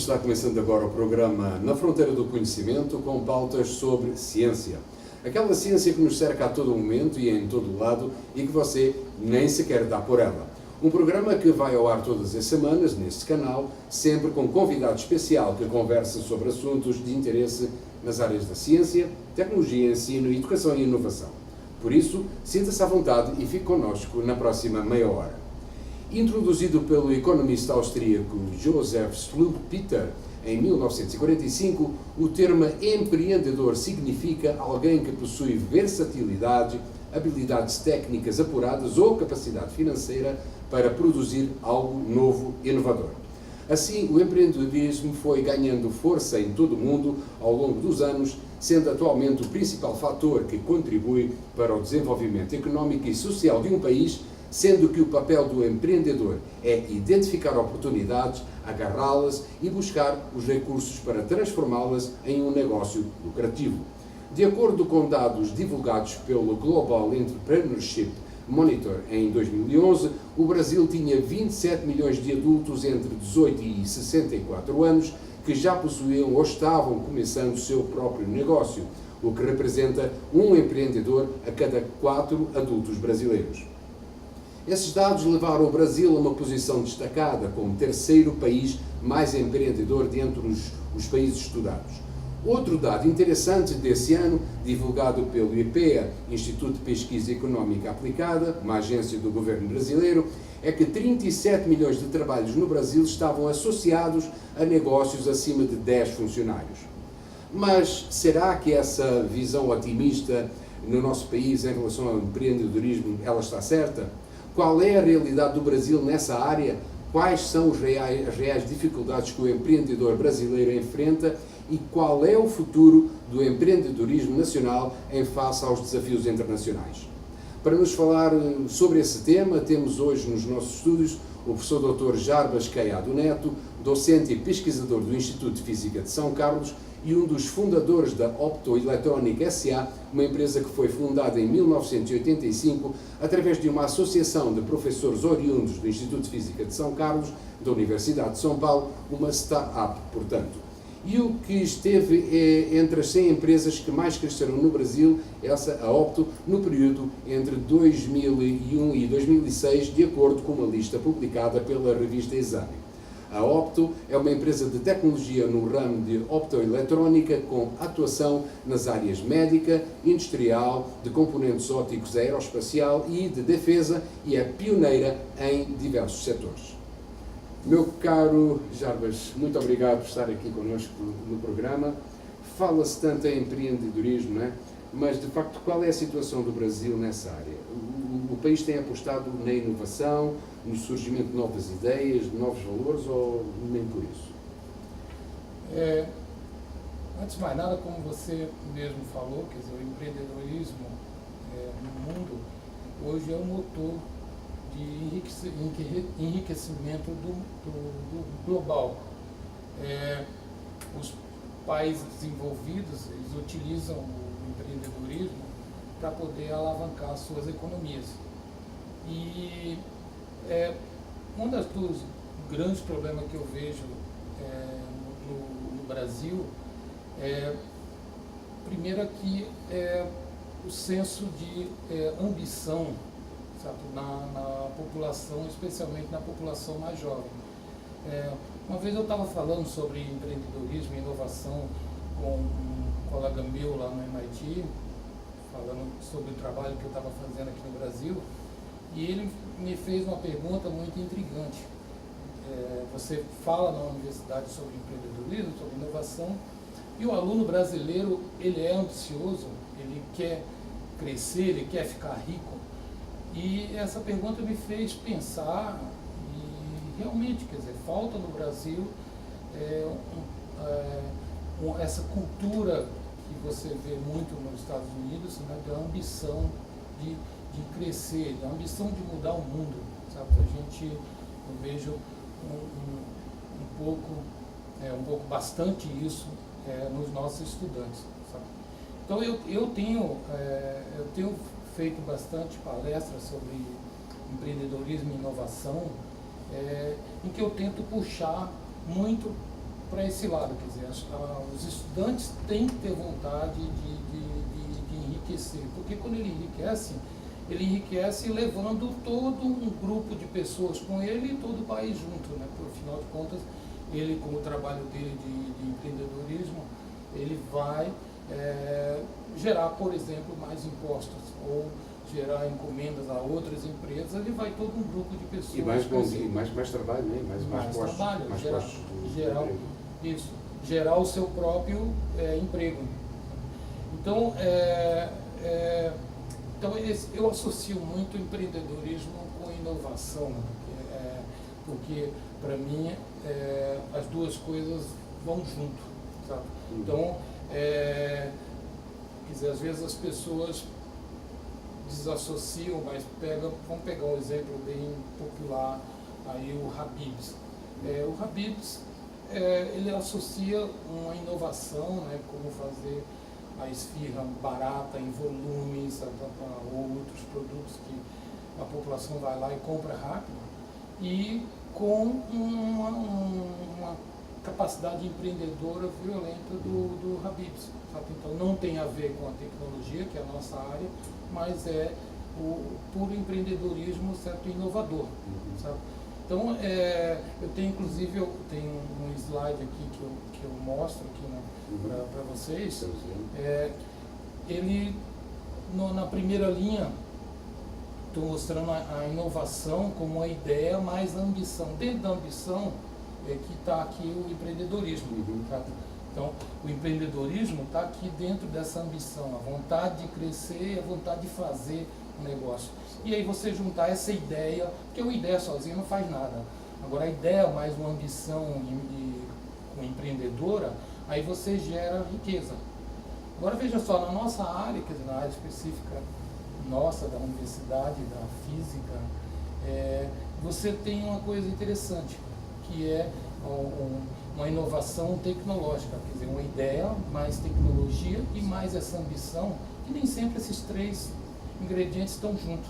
está começando agora o programa Na Fronteira do Conhecimento, com pautas sobre ciência. Aquela ciência que nos cerca a todo momento e em todo lado e que você nem sequer dá por ela. Um programa que vai ao ar todas as semanas neste canal, sempre com convidado especial que conversa sobre assuntos de interesse nas áreas da ciência, tecnologia, ensino, educação e inovação. Por isso, sinta-se à vontade e fique connosco na próxima meia hora. Introduzido pelo economista austríaco Joseph Schumpeter em 1945, o termo empreendedor significa alguém que possui versatilidade, habilidades técnicas apuradas ou capacidade financeira para produzir algo novo e inovador. Assim, o empreendedorismo foi ganhando força em todo o mundo ao longo dos anos, sendo atualmente o principal fator que contribui para o desenvolvimento económico e social de um país, sendo que o papel do empreendedor é identificar oportunidades, agarrá-las e buscar os recursos para transformá-las em um negócio lucrativo. De acordo com dados divulgados pelo Global Entrepreneurship Monitor em 2011, o Brasil tinha 27 milhões de adultos entre 18 e 64 anos que já possuíam ou estavam começando o seu próprio negócio, o que representa um empreendedor a cada 4 adultos brasileiros. Esses dados levaram o Brasil a uma posição destacada como terceiro país mais empreendedor dentre os países estudados. Outro dado interessante desse ano, divulgado pelo IPEA, Instituto de Pesquisa Económica Aplicada, uma agência do governo brasileiro, é que 37 milhões de trabalhos no Brasil estavam associados a negócios acima de 10 funcionários. Mas será que essa visão otimista no nosso país em relação ao empreendedorismo, ela está certa? Qual é a realidade do Brasil nessa área? Quais são as reais dificuldades que o empreendedor brasileiro enfrenta e qual é o futuro do empreendedorismo nacional em face aos desafios internacionais? Para nos falar sobre esse tema, temos hoje nos nossos estúdios o professor Dr. Jarbas Caiado Neto, docente e pesquisador do Instituto de Física de São Carlos e um dos fundadores da Optoelectronic S.A., uma empresa que foi fundada em 1985 através de uma associação de professores oriundos do Instituto de Física de São Carlos, da Universidade de São Paulo, uma start-up, portanto. E o que esteve entre as 100 empresas que mais cresceram no Brasil, essa, a Opto, no período entre 2001 e 2006, de acordo com uma lista publicada pela revista Exame. A Opto é uma empresa de tecnologia no ramo de optoeletrónica com atuação nas áreas médica, industrial, de componentes ópticos aeroespacial e de defesa e é pioneira em diversos setores. Meu caro Jarbas, muito obrigado por estar aqui connosco no programa. Fala-se tanto em empreendedorismo, não é? Mas, de facto, qual é a situação do Brasil nessa área? O país tem apostado na inovação, no surgimento de novas ideias, de novos valores, ou nem por isso? Antes de mais nada, como você mesmo falou, quer dizer, o empreendedorismo no mundo hoje é o motor de enriquecimento do global. Os países desenvolvidos, eles utilizam o empreendedorismo para poder alavancar suas economias. E um dos grandes problemas que eu vejo no Brasil primeiro aqui o senso de ambição, sabe, na população, especialmente na população mais jovem. Uma vez eu estava falando sobre empreendedorismo e inovação com um colega meu lá no MIT, falando sobre o trabalho que eu estava fazendo aqui no Brasil, e ele me fez uma pergunta muito intrigante. Você fala na universidade sobre empreendedorismo, sobre inovação, e o aluno brasileiro, ele é ambicioso, ele quer crescer, ele quer ficar rico. E essa pergunta me fez pensar, e realmente, quer dizer, falta no Brasil essa cultura que você vê muito nos Estados Unidos, né, da ambição de crescer, da ambição de mudar o mundo, sabe? Eu vejo bastante isso nos nossos estudantes, sabe? Então eu tenho feito bastante palestras sobre empreendedorismo e inovação, em que eu tento puxar muito para esse lado, quer dizer, os estudantes têm que ter vontade de enriquecer, porque quando ele enriquece levando todo um grupo de pessoas com ele e todo o país junto, né? Por final de contas, ele, como o trabalho dele de empreendedorismo, ele vai gerar, por exemplo, mais impostos, ou gerar encomendas a outras empresas, ele vai todo um grupo de pessoas. E mais trabalho, né? mais postos, trabalho, mais gerar, postos isso, gerar o seu próprio emprego. Então, eu associo muito empreendedorismo com inovação, porque para mim as duas coisas vão junto, sabe? Então, quer dizer, às vezes as pessoas desassociam, mas vamos pegar um exemplo bem popular, aí o Habib's. O Habib's, ele associa uma inovação, né, como fazer a esfirra barata em volumes, ou outros produtos que a população vai lá e compra rápido, e com uma capacidade empreendedora violenta do Habib's. Sabe? Então não tem a ver com a tecnologia, que é a nossa área, mas é o puro empreendedorismo, certo, inovador. Sabe? Então, eu tenho inclusive um slide aqui que eu mostro aqui para vocês. Ele, na primeira linha, estou mostrando a inovação como uma ideia, mais a ambição. Dentro da ambição que está aqui o empreendedorismo. Tá? Então, o empreendedorismo está aqui dentro dessa ambição, a vontade de crescer, a vontade de fazer um negócio. E aí você juntar essa ideia, porque uma ideia sozinha não faz nada. Agora, a ideia mais uma ambição empreendedora, aí você gera riqueza. Agora, veja só, na nossa área, quer dizer, na área específica nossa, da universidade, da física, você tem uma coisa interessante, que é uma inovação tecnológica, quer dizer, uma ideia, mais tecnologia e mais essa ambição, que nem sempre esses três ingredientes estão juntos.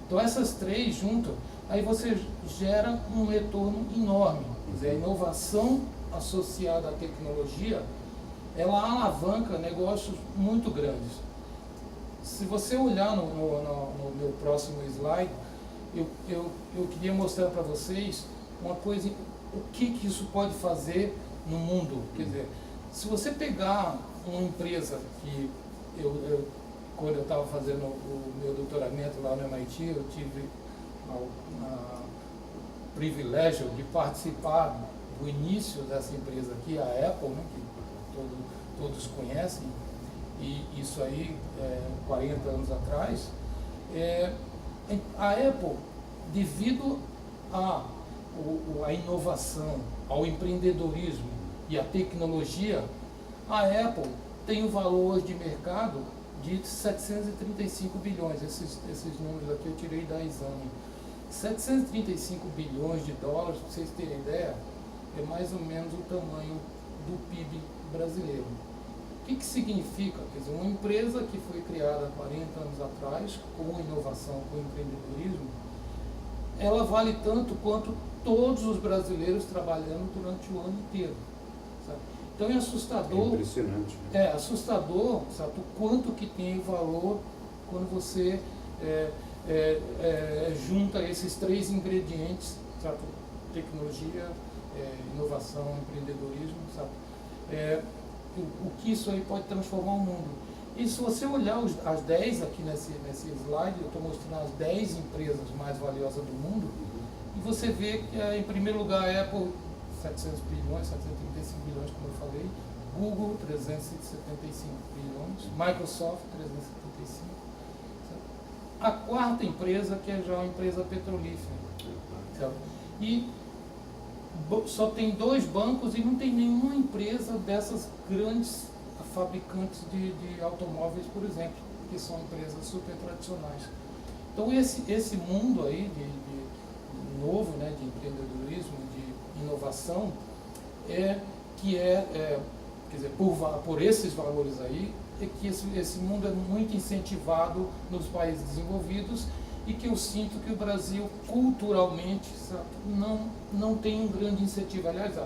Então essas três juntas, aí você gera um retorno enorme. Quer dizer, a inovação associada à tecnologia, ela alavanca negócios muito grandes. Se você olhar no meu próximo slide, eu queria mostrar para vocês uma coisa, o que isso pode fazer no mundo. Quer dizer, se você pegar uma empresa que quando eu estava fazendo o meu doutoramento lá no MIT, eu tive o privilégio de participar do início dessa empresa aqui, a Apple, né, que todos conhecem, e isso aí 40 anos atrás. A Apple, devido à inovação, ao empreendedorismo e à tecnologia, a Apple tem um valor de mercado de 735 bilhões. Esses números aqui eu tirei da exame. 735 bilhões de dólares, para vocês terem ideia, é mais ou menos o tamanho do PIB brasileiro. O que significa? Quer dizer, uma empresa que foi criada 40 anos atrás, com inovação, com empreendedorismo, ela vale tanto quanto todos os brasileiros trabalhando durante o ano inteiro. Sabe? Então é assustador. É impressionante. É assustador, sabe, o quanto que tem valor quando você junta esses três ingredientes, sabe? Tecnologia, inovação, empreendedorismo, sabe? O que isso aí pode transformar o mundo. E se você olhar as 10 aqui nesse slide, eu estou mostrando as 10 empresas mais valiosas do mundo, e você vê que, em primeiro lugar, a Apple, 700 bilhões, 735 bilhões, como eu falei, Google, 375 bilhões, Microsoft, 375. A quarta empresa, que é já uma empresa petrolífera. Sabe? E só tem 2 bancos e não tem nenhuma empresa dessas grandes fabricantes de automóveis, por exemplo, que são empresas super tradicionais. Então esse mundo aí de novo, né, de empreendedorismo, de inovação, quer dizer, por esses valores aí, é que esse mundo é muito incentivado nos países desenvolvidos, e que eu sinto que o Brasil, culturalmente, sabe, não tem um grande incentivo. Aliás,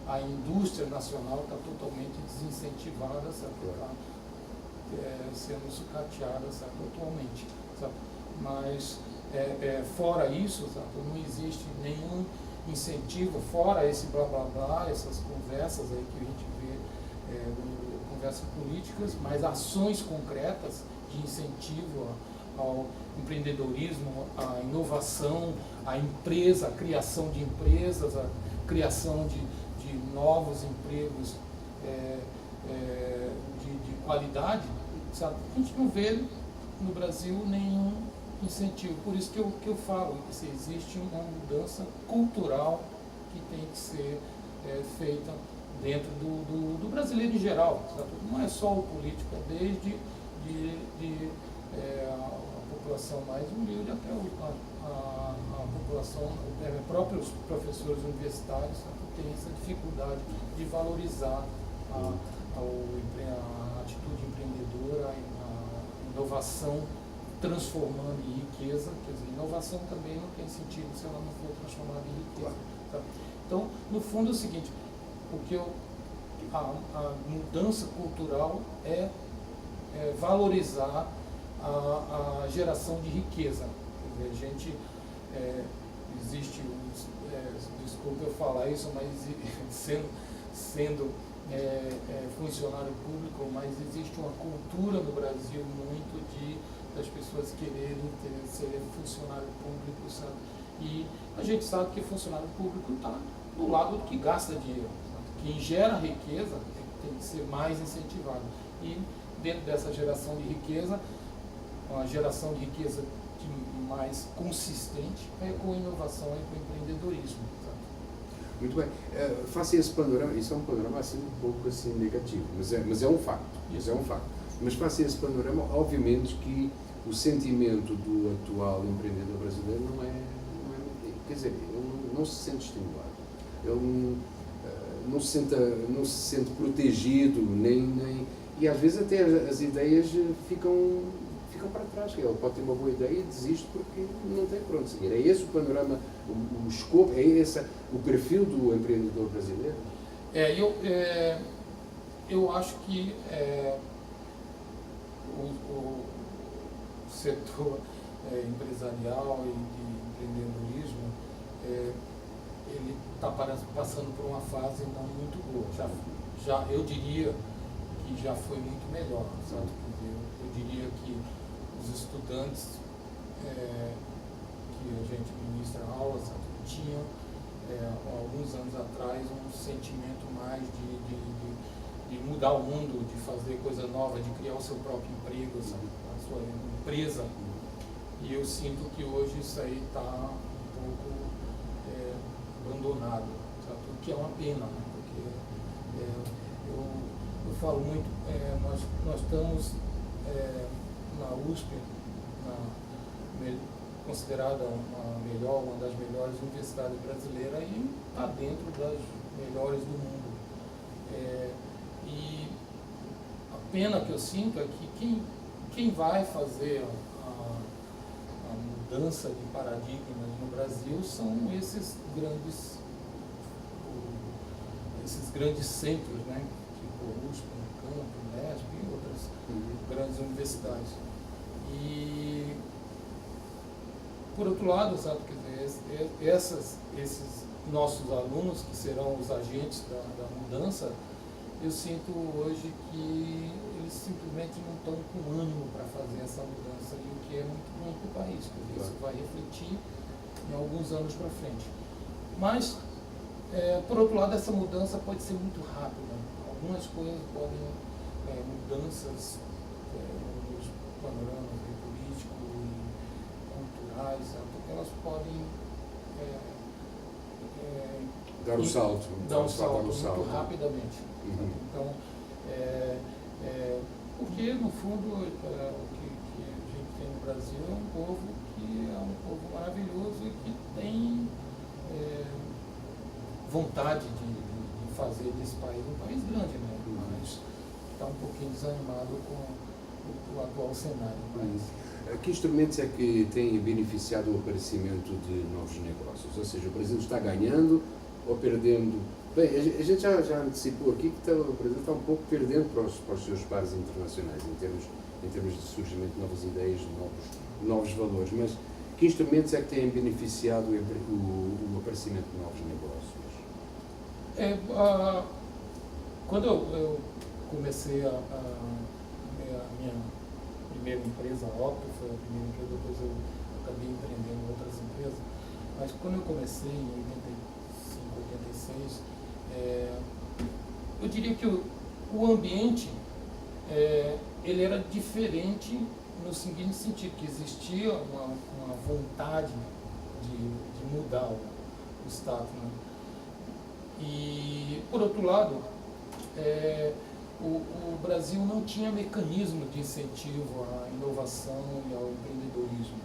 a indústria nacional está totalmente desincentivada, sabe? Está sendo sucateada, sabe? Atualmente, sabe? Mas fora isso, sabe? Não existe nenhum incentivo, fora esse blá blá blá, essas conversas aí que a gente vê, conversas políticas, mas ações concretas de incentivo ao empreendedorismo, à inovação, à empresa, à criação de empresas, à criação de novos empregos de qualidade, sabe? A gente não vê no Brasil nenhum incentivo. Por isso que eu falo que se existe uma mudança cultural que tem que ser feita dentro do brasileiro em geral, sabe? Não é só o político, é desde a população mais humilde até a população, próprios professores universitários, sabe? Tem essa dificuldade de valorizar a atitude empreendedora, a inovação transformando em riqueza. Quer dizer, inovação também não tem sentido se ela não for transformada em riqueza. Tá? Então, no fundo é o seguinte, a mudança cultural é valorizar a geração de riqueza. Quer dizer, a gente, existe, desculpa eu falar isso, mas sendo funcionário público, mas existe uma cultura no Brasil muito das pessoas quererem ser funcionário público, sabe? E a gente sabe que funcionário público está do lado do que gasta dinheiro, sabe? Quem gera riqueza tem que ser mais incentivado. E dentro dessa geração de riqueza, uma geração de riqueza mais consistente é com inovação e com empreendedorismo. Sabe? Muito bem. Faça esse panorama, isso é um panorama assim um pouco assim negativo, mas é um facto. Isso é um facto. Mas faça esse panorama, obviamente que o sentimento do atual empreendedor brasileiro não é quer dizer, ele não se sente estimulado, ele não se sente protegido, e às vezes até as ideias ficam para trás. Ele pode ter uma boa ideia e desiste porque não tem para onde seguir. É esse o panorama, o escopo, é esse o perfil do empreendedor brasileiro? Eu acho que o setor empresarial e de empreendedorismo ele está passando por uma fase não muito boa. Eu diria que já foi muito melhor, sabe? Eu diria que os estudantes que a gente ministra aulas, sabe, tinham alguns anos atrás um sentimento mais de mudar o mundo, de fazer coisa nova, de criar o seu próprio emprego, sabe, a sua empresa. E eu sinto que hoje isso aí está um pouco abandonado, sabe? O que é uma pena, né? Porque eu falo muito, nós estamos na USP, considerada uma das melhores universidades brasileiras e está dentro das melhores do mundo. E a pena que eu sinto é que quem vai fazer a mudança de paradigmas no Brasil são esses grandes centros, né? Tipo USP, Unicamp, Unesp e outras grandes universidades. E, por outro lado, sabe, quer dizer, esses nossos alunos, que serão os agentes da mudança, eu sinto hoje que eles simplesmente não estão com ânimo para fazer essa mudança, e o que é muito ruim para o país, porque isso vai refletir em alguns anos para frente. Mas, por outro lado, essa mudança pode ser muito rápida. Algumas coisas podem, mudanças nos panoramas políticos e culturais, sabe, porque elas podem dar o salto. Dar um salto muito rapidamente. Então, porque no fundo o que a gente tem no Brasil é um povo que é um povo maravilhoso e que tem vontade de fazer desse país um país grande, né? Mas está um pouquinho desanimado com o atual cenário. Mas... Que instrumentos é que têm beneficiado o aparecimento de novos negócios? Ou seja, o Brasil está ganhando ou perdendo Bem, a gente já antecipou aqui que o Brasil está um pouco perdendo para os seus pares internacionais em termos de surgimento de novas ideias, de novos valores, mas que instrumentos é que têm beneficiado o aparecimento de novos negócios? Quando eu comecei a minha primeira empresa, a Opto, foi a primeira empresa, depois eu acabei empreendendo em outras empresas, mas quando eu comecei em 85, 86, eu diria que o ambiente ele era diferente no seguinte sentido, que existia uma vontade de mudar o status, né? E, por outro lado, o Brasil não tinha mecanismo de incentivo à inovação e ao empreendedorismo,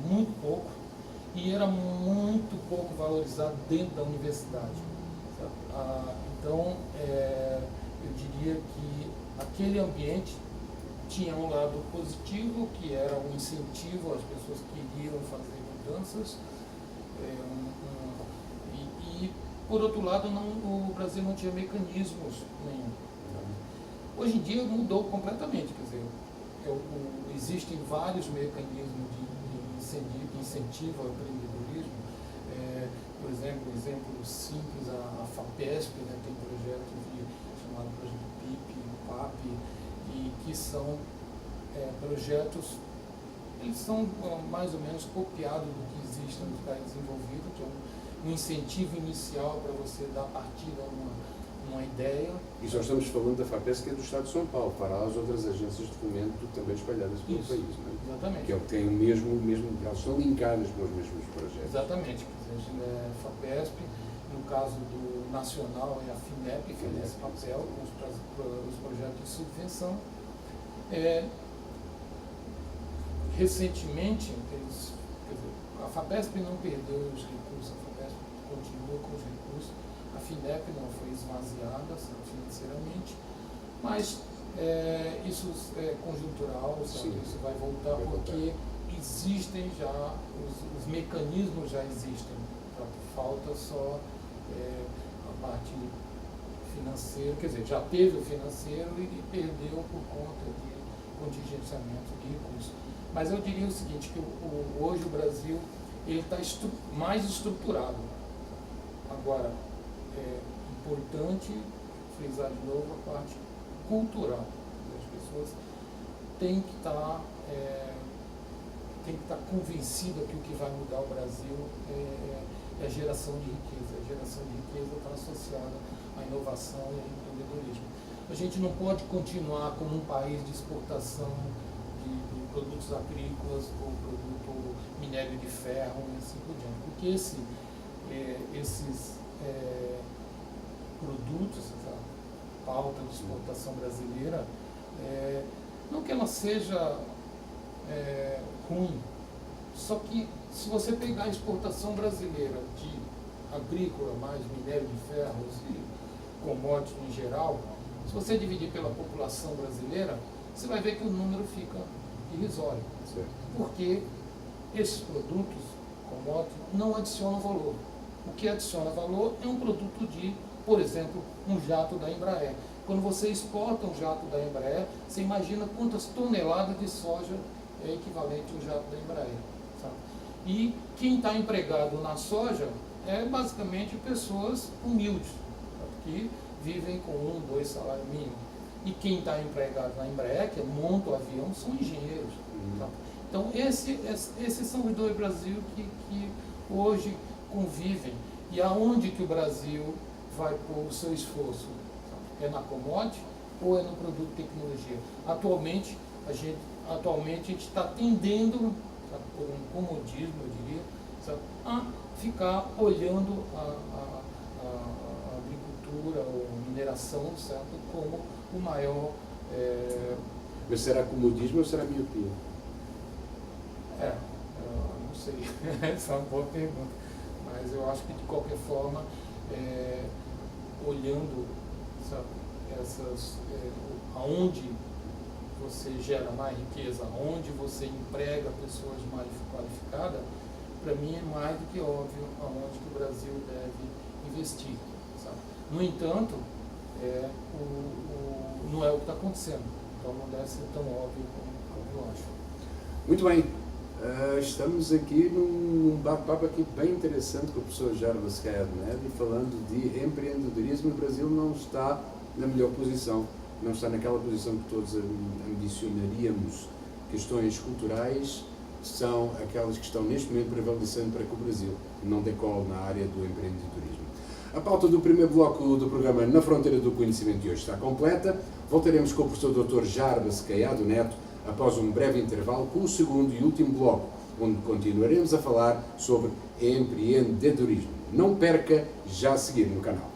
muito pouco, e era muito pouco valorizado dentro da universidade. Então, eu diria que aquele ambiente tinha um lado positivo, que era um incentivo às pessoas que queriam fazer mudanças, e por outro lado, o Brasil não tinha mecanismos nenhum. Hoje em dia mudou completamente, quer dizer, existem vários mecanismos de incentivo ao empreendedorismo. Por exemplo, um exemplo simples, a FAPESP, né, tem projetos chamado projeto PIP, PAP, e que são projetos, eles são mais ou menos copiados do que existe nos países desenvolvidos, que é um incentivo inicial para você dar partida a uma ideia. E só estamos falando da FAPESP, que é do Estado de São Paulo, para as outras agências de fomento também espalhadas pelo país, não é? Exatamente. Que é o que tem o mesmo, elas são linkadas com os mesmos projetos. Exatamente. A gente FAPESP, no caso do nacional, é a FINEP, que fez esse papel com os projetos de subvenção. Recentemente, a FAPESP não perdeu os recursos, a FAPESP continua com os recursos, a FINEP não foi esvaziada financeiramente, mas isso é conjuntural, sabe? Isso vai voltar porque existem já, os mecanismos já existem, tá? Falta só a parte financeira, quer dizer, já teve o financeiro e perdeu por conta de contingenciamento de recursos. Mas eu diria o seguinte, que hoje o Brasil está mais estruturado. Agora, é importante frisar de novo a parte cultural. As pessoas têm que estar convencidas que o que vai mudar o Brasil é a geração de riqueza. A geração de riqueza está associada à inovação e ao empreendedorismo. A gente não pode continuar como um país de exportação de produtos agrícolas ou produto minério de ferro e assim por diante. Porque esses produtos, essa pauta de exportação brasileira, não que ela seja ruim, só que se você pegar a exportação brasileira de agrícola mais minério de ferros e commodities em geral, se você dividir pela população brasileira, você vai ver que o número fica irrisório. Certo. Porque esses produtos, commodities, não adicionam valor. O que adiciona valor é um produto de, por exemplo, um jato da Embraer. Quando você exporta um jato da Embraer, você imagina quantas toneladas de soja é equivalente ao jato da Embraer. Sabe? E quem está empregado na soja é basicamente pessoas humildes, sabe? Que vivem com 1, 2 salários mínimos. E quem está empregado na Embraer, que monta o avião, são engenheiros. Sabe? Então, esses são os dois Brasil que hoje convivem. E aonde que o Brasil vai pôr o seu esforço? Sabe? É na commodity ou é no produto de tecnologia? Atualmente a gente está tendendo, sabe, por um comodismo, eu diria, sabe, a ficar olhando a agricultura ou mineração, certo, como o maior... Mas será comodismo ou será miopia? Não sei, essa é uma boa pergunta, mas eu acho que de qualquer forma, olhando, sabe, aonde você gera mais riqueza, aonde você emprega pessoas mais qualificadas, para mim é mais do que óbvio aonde que o Brasil deve investir. No entanto, não é o que está acontecendo. Então não deve ser tão óbvio como eu acho. Muito bem. Estamos aqui num bate-papo aqui bem interessante com o professor Jarbas Caiado Neto, falando de empreendedorismo. O Brasil não está na melhor posição, não está naquela posição que todos ambicionaríamos. Questões culturais são aquelas que estão neste momento prevalecendo para que o Brasil não decole na área do empreendedorismo. A pauta do primeiro bloco do programa Na Fronteira do Conhecimento de hoje está completa. Voltaremos com o professor Dr. Jarbas Caiado Neto após um breve intervalo com o segundo e último bloco, onde continuaremos a falar sobre empreendedorismo. Não perca, já a seguir no canal.